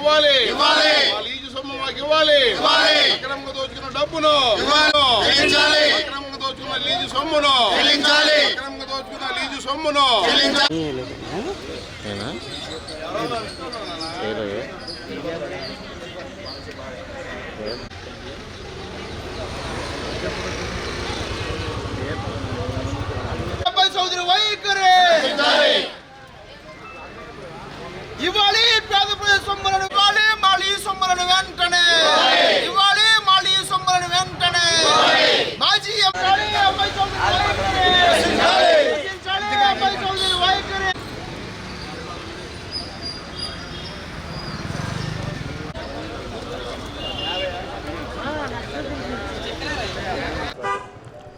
ఇవ్వాలి. మా లీజు సొమ్ము మాకు ఇవ్వాలి. అక్రమంగా దోచుకున్న డబ్బును అక్రమంగా దోచుకున్న లీజు సొమ్మును అక్రమంగా దోచుకున్న లీజు సొమ్మును చౌదరి వైఖరి ఇవ్వాలి. పేద ప్రజల సొమ్ములను ఇవ్వాలి. మాళీ సొమ్ములను వెంటనే ఇవ్వాలి. మాళీ సొమ్ములను వెంటనే మాజీ అబ్బాయి చౌదరి వైఖరి.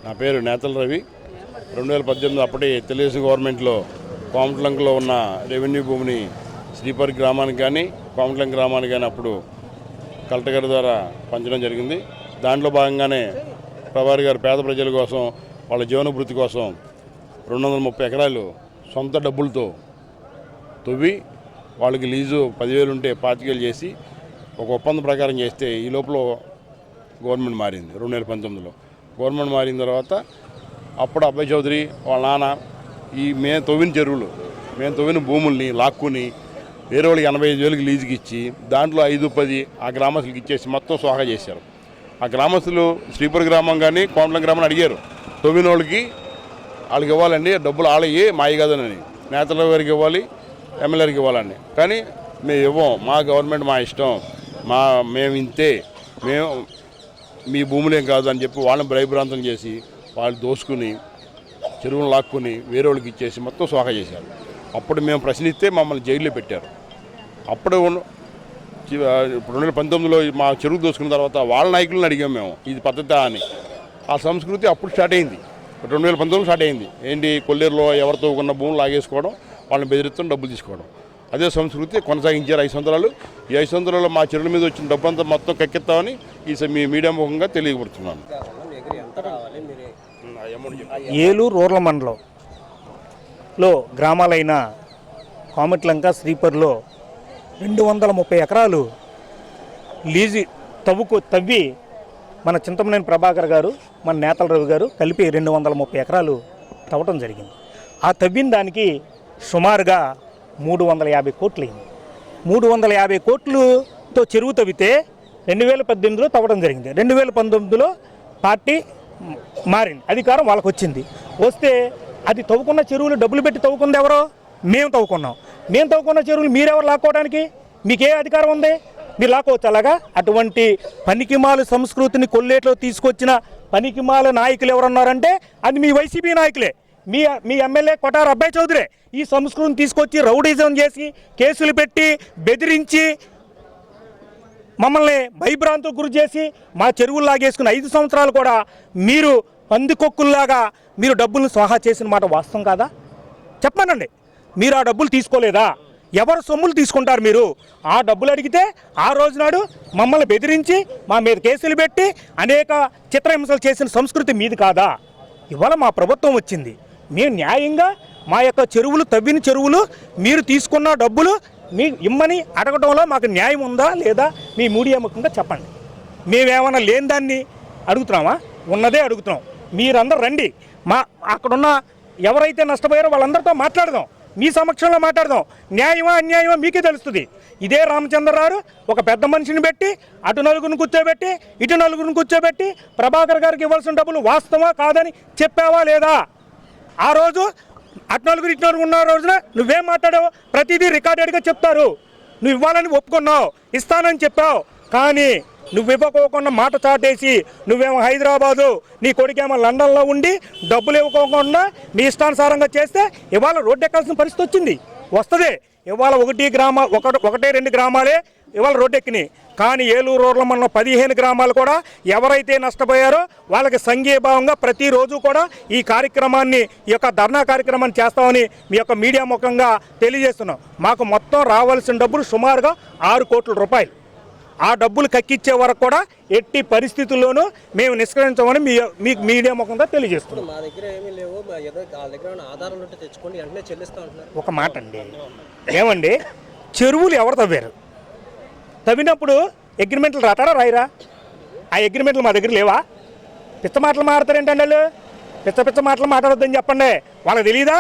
నా పేరు నేతల రవి. 2018 అప్పటి తెలుగుదేశం గవర్నమెంట్లో కోమటలంకలో ఉన్న రెవెన్యూ భూమిని శ్రీపరి గ్రామానికి కానీ కోమటలంక గ్రామానికి కానీ అప్పుడు కలెక్టర్ గారి ద్వారా పంచడం జరిగింది. దాంట్లో భాగంగానే ప్రభారి గారు పేద ప్రజల కోసం వాళ్ళ జీవనభృతి కోసం 230 ఎకరాలు సొంత డబ్బులతో తవ్వి వాళ్ళకి లీజు 10,000 ఉంటే 25,000 చేసి ఒక ఒప్పందం ప్రకారం చేస్తే ఈ లోపల గవర్నమెంట్ మారింది. 2019లో గవర్నమెంట్ మారిన తర్వాత అప్పుడు అబ్బాయి చౌదరి వాళ్ళ నాన్న మేము తవ్విన భూముల్ని లాక్కుని వేరే వాళ్ళకి 85,000 లీజుకి ఇచ్చి దాంట్లో 5-10 ఆ గ్రామస్తులకి ఇచ్చేసి మొత్తం సోహా చేశారు. ఆ గ్రామస్తులు శ్రీపుర గ్రామం కానీ కోమటం గ్రామం అడిగారు, తవ్విన వాళ్ళకి ఇవ్వాలండి డబ్బులు ఆలయ్యి మాయి కాదనని, నేతల గారికి ఇవ్వాలి, ఎమ్మెల్యేకి ఇవ్వాలని. కానీ మేము ఇవ్వం, మా గవర్నమెంట్ మా ఇష్టం, మేము ఇంతే, మేము మీ భూములేం కాదు అని చెప్పి వాళ్ళని భయభ్రాంతం చేసి వాళ్ళు దోసుకుని చెరువును లాక్కుని వేరే వాళ్ళకి ఇచ్చేసి మొత్తం సోహా చేశారు. అప్పుడు మేము ప్రశ్నిస్తే మమ్మల్ని జైల్లో పెట్టారు. అప్పుడు 2019లో మా చెరువు దోసుకున్న తర్వాత వాళ్ళ నాయకులను అడిగాం మేము, ఇది పద్ధత అని. ఆ సంస్కృతి అప్పుడు స్టార్ట్ అయింది. 2019లో స్టార్ట్ అయింది. ఏంటి, కొల్లేరులో ఎవరితో ఉన్న భూములు లాగేసుకోవడం, వాళ్ళని బెదిరిస్తాం, డబ్బులు తీసుకోవడం. అదే సంస్కృతి కొనసాగించారు 5 సంవత్సరాలు. ఈ 5 సంవత్సరాల్లో మా చెరువుల మీద వచ్చిన డబ్బు అంతా మొత్తం కక్కెత్తామని మీ మీడియా ముఖంగా తెలియపడుతున్నాను. ఏలూరు రూరల్ మండలంలో గ్రామాలైన కోమటలంక, శ్రీపర్లో 230 ఎకరాలు లీజు తవ్వి మన చింతమనేని ప్రభాకర్ గారు, మన నేతల రవి గారు కలిపి 230 ఎకరాలు తవ్వటం జరిగింది. ఆ తవ్విన దానికి సుమారుగా 350 కోట్లు అయింది. 350 కోట్లతో చెరువు తవ్వితే 2018లో తవ్వడం జరిగింది. 2019లో పార్టీ మారింది, అధికారం వాళ్ళకు వచ్చింది. వస్తే అది తవ్వుకున్న చెరువులు డబ్బులు పెట్టి తవ్వుకుంది ఎవరో? మేము తవ్వుకున్నాం. మేము తవ్వుకున్న చెరువులు మీరెవరు లాక్కోవడానికి? మీకే అధికారం ఉంది? మీరు లాక్కోవచ్చు అలాగా? అటువంటి పనికిమాల సంస్కృతిని కొల్లేట్లో తీసుకొచ్చిన పనికిమాల నాయకులు ఎవరున్నారంటే అది మీ వైసీపీ నాయకులే. మీ ఎమ్మెల్యే కొటార అబ్బాయి చౌదరి ఈ సంస్కృతిని తీసుకొచ్చి రౌడీజం చేసి కేసులు పెట్టి బెదిరించి మమ్మల్ని భయభ్రాంతులకు గురి చేసి మా చెరువులు లాగేసుకుని 5 సంవత్సరాలు కూడా మీరు పందికొక్కుల్లాగా మీరు డబ్బులను స్వాహా చేసిన మాట వాస్తవం కాదా? చెప్పానండి. మీరు ఆ డబ్బులు తీసుకోలేదా? ఎవరు సొమ్ములు తీసుకుంటారు మీరు? ఆ డబ్బులు అడిగితే ఆ రోజునాడు మమ్మల్ని బెదిరించి మా మీద కేసులు పెట్టి అనేక చిత్రహింసలు చేసిన సంస్కృతి మీది కాదా? ఇవాళ మా ప్రభుత్వం వచ్చింది, మేము న్యాయంగా మా యొక్క చెరువులు తవ్విన చెరువులు మీరు తీసుకున్న డబ్బులు మీ ఇమ్మని అడగడంలో మాకు న్యాయం ఉందా లేదా? మీ మీడియా ముఖంగా చెప్పండి. మేమేమన్నా లేని దాన్ని అడుగుతున్నామా? ఉన్నదే అడుగుతున్నాం. మీరందరూ రండి, అక్కడున్న ఎవరైతే నష్టపోయారో వాళ్ళందరితో మాట్లాడదాం, మీ సమక్షంలో మాట్లాడదాం. న్యాయమా అన్యాయమా మీకే తెలుస్తుంది. ఇదే రామచంద్రరావు ఒక పెద్ద మనిషిని పెట్టి అటు నలుగురిని కూర్చోబెట్టి ఇటు నలుగురిని కూర్చోబెట్టి ప్రభాకర్ గారికి ఇవ్వాల్సిన డబ్బులు వాస్తవా కాదని చెప్పావా లేదా? ఆ రోజు అటు నలుగురు ఇటు నలుగురు ఉన్న రోజున నువ్వేం మాట్లాడావు? ప్రతిదీ రికార్డెడ్గా చెప్తారు. నువ్వు ఇవ్వాలని ఒప్పుకున్నావు, ఇస్తానని చెప్పావు. కానీ నువ్వు ఇవ్వకోకుండా మాట చాటేసి నువ్వేమో హైదరాబాదు, నీ కొడుకేమో లండన్లో ఉండి డబ్బులు ఇవ్వకోకుండా నీ ఇష్టానుసారంగా చేస్తే ఇవాళ రోడ్డు ఎక్కాల్సిన పరిస్థితి వచ్చింది. వస్తుంది. ఇవాళ 1-2 గ్రామాలే ఇవాళ రోడ్డు ఎక్కినాయి. కానీ ఏలూరు రోడ్ల మన 15 గ్రామాలు కూడా ఎవరైతే నష్టపోయారో వాళ్ళకి సంఘీభావంగా ప్రతిరోజు కూడా ఈ కార్యక్రమాన్ని, ఈ యొక్క ధర్నా కార్యక్రమాన్ని చేస్తామని మీ యొక్క మీడియా ముఖంగా తెలియజేస్తున్నాం. మాకు మొత్తం రావాల్సిన డబ్బులు సుమారుగా 6 కోట్ల రూపాయలు. ఆ డబ్బులు కక్కిచ్చే వరకు కూడా ఎట్టి పరిస్థితుల్లోనూ మేము నిష్కరించమని మీకు మీడియా ముఖంగా తెలియజేస్తున్నాం. మా దగ్గర ఏమీ లేవు, వాళ్ళ దగ్గర ఆధారాలు ఉంటే తెచ్చుకోండి, వెంటనే చెల్లిస్తా ఉంటున్నారు. ఒక మాట అండి, ఏమండి, చెరువులు ఎవరు తవ్వారు? తవ్వినప్పుడు అగ్రిమెంట్లు రాతారా రాయరా? ఆ అగ్రిమెంట్లు మా దగ్గర లేవా? పిచ్చ మాటలు మాట్లాడతారు ఏంటండి వాళ్ళు? పిచ్చ మాటలు మాట్లాడొద్దని చెప్పండి. వాళ్ళకి తెలియదా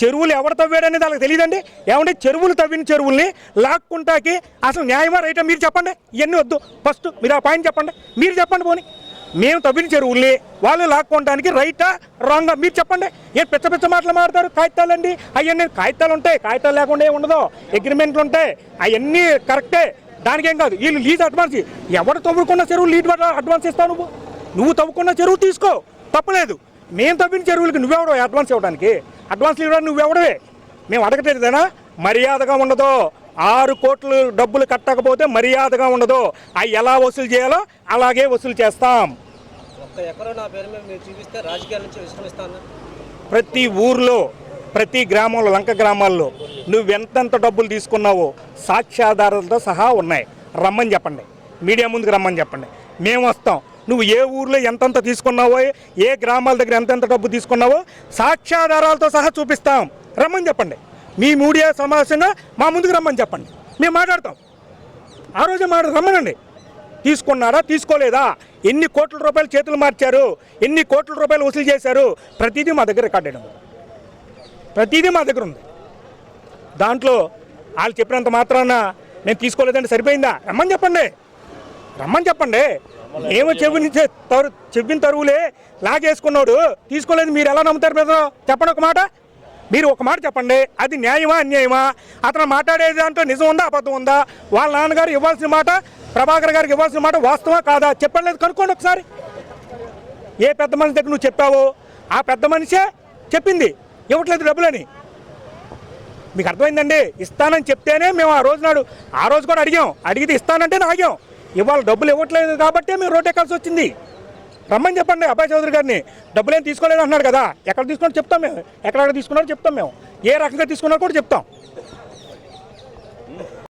చెరువులు ఎవరు తవ్వాడనేది? వాళ్ళకి తెలియదండి. ఏమంటే చెరువులు తవ్విన చెరువుల్ని లాక్కుంటాకి అసలు న్యాయమా రైటా మీరు చెప్పండి. ఇవన్నీ వద్దు, ఫస్ట్ మీరు ఆ పాయింట్ చెప్పండి. మీరు చెప్పండి పోనీ, మేము తవ్విన చెరువుల్ని వాళ్ళు లాక్కోవడానికి రైటా రాంగా మీరు చెప్పండి. ఏ పిచ్చ మాటలు మాట్లాడతారు? కాగితాలండి అవన్నీ, కాగితాలు ఉంటాయి, కాగితాలు లేకుండా ఏమి ఉండదు, అగ్రిమెంట్లు ఉంటాయి, అవన్నీ కరెక్టే, దానికేం కాదు. వీళ్ళు లీజ్ అడ్వాన్స్, ఎవరు తవ్వుకున్న చెరువు లీజ్ అడ్వాన్స్ ఇస్తావు? నువ్వు తవ్వుకున్న చెరువు తీసుకో, తప్పలేదు. మేము తవ్విన చెరువులకి నువ్వెవడో అడ్వాన్స్ ఇవ్వడానికి? అడ్వాన్స్ ఇవ్వడానికి నువ్వెవడవే? మేము అడగట్లేదేనా? మర్యాదగా ఉండదు. 6 కోట్లు డబ్బులు కట్టకపోతే మర్యాదగా ఉండదు. అవి ఎలా వసూలు చేయాలో అలాగే వసూలు చేస్తాం. ఒక్క ఎకరం నా పేరు మీద మీరు చూపిస్తే రాజకీయాల నుంచి విశ్రమిస్తాను. ప్రతి ఊర్లో, ప్రతి గ్రామంలో, లంక గ్రామాల్లో నువ్వెంతెంత డబ్బులు తీసుకున్నావో సాక్ష్యాధారాలతో సహా ఉన్నాయి. రమ్మని చెప్పండి, మీడియా ముందుకు రమ్మని చెప్పండి, మేము వస్తాం. నువ్వు ఏ ఊర్లో ఎంతెంత తీసుకున్నావో, ఏ గ్రామాల దగ్గర ఎంతెంత డబ్బు తీసుకున్నావో సాక్ష్యాధారాలతో సహా చూపిస్తాం. రమ్మని చెప్పండి. మీ మీడియా సమావేశంగా మా ముందుకు రమ్మని చెప్పండి, మేము మాట్లాడతాం. ఆ రోజే రమ్మనండి. తీసుకున్నారా, తీసుకోలేదా, ఎన్ని కోట్ల రూపాయలు చేతులు మార్చారు, ఎన్ని కోట్ల రూపాయలు వసూలు చేశారు, ప్రతిదీ మా దగ్గర రికార్డ్ అయ్యింది. ప్రతిదీ మా దగ్గర ఉంది. దాంట్లో వాళ్ళు చెప్పినంత మాత్రాన నేను తీసుకోలేదంటే సరిపోయిందా? రమ్మని చెప్పండి, రమ్మని చెప్పండి. ఏమో చెప్పిన తరువులే లాగేసుకున్నాడు, తీసుకోలేదు. మీరు ఎలా నమ్ముతారు? మీద చెప్పండి ఒక మాట, మీరు ఒక మాట చెప్పండి. అది న్యాయమా అన్యాయమా? అతను మాట్లాడే దాంట్లో నిజం ఉందా అబద్ధం ఉందా? వాళ్ళ నాన్నగారు ఇవ్వాల్సిన మాట, ప్రభాకర్ గారికి ఇవ్వాల్సిన మాట వాస్తవా కాదా చెప్పండి. లేదు కనుక్కోండి ఒకసారి. ఏ పెద్ద మనిషి దగ్గర నువ్వు చెప్పావో ఆ పెద్ద మనిషే చెప్పింది ఇవ్వట్లేదు డబ్బులని. మీకు అర్థమైందండి? ఇస్తానని చెప్తేనే మేము ఆ రోజు కూడా అడిగితే ఇస్తానంటేనే ఆగాం. ఇవాళ డబ్బులు ఇవ్వట్లేదు కాబట్టి మేము రోడ్ ఎక్కాల్సి వచ్చింది. రమ్మని చెప్పండి అబ్బాయి చౌదరి గారిని. డబ్బులు ఏం తీసుకోలేదు అంటున్నాడు కదా, ఎక్కడ తీసుకున్నారో చెప్తాం మేము, ఎక్కడ తీసుకున్నారో చెప్తాం మేము, ఏ రకంగా తీసుకున్నారో కూడా చెప్తాం.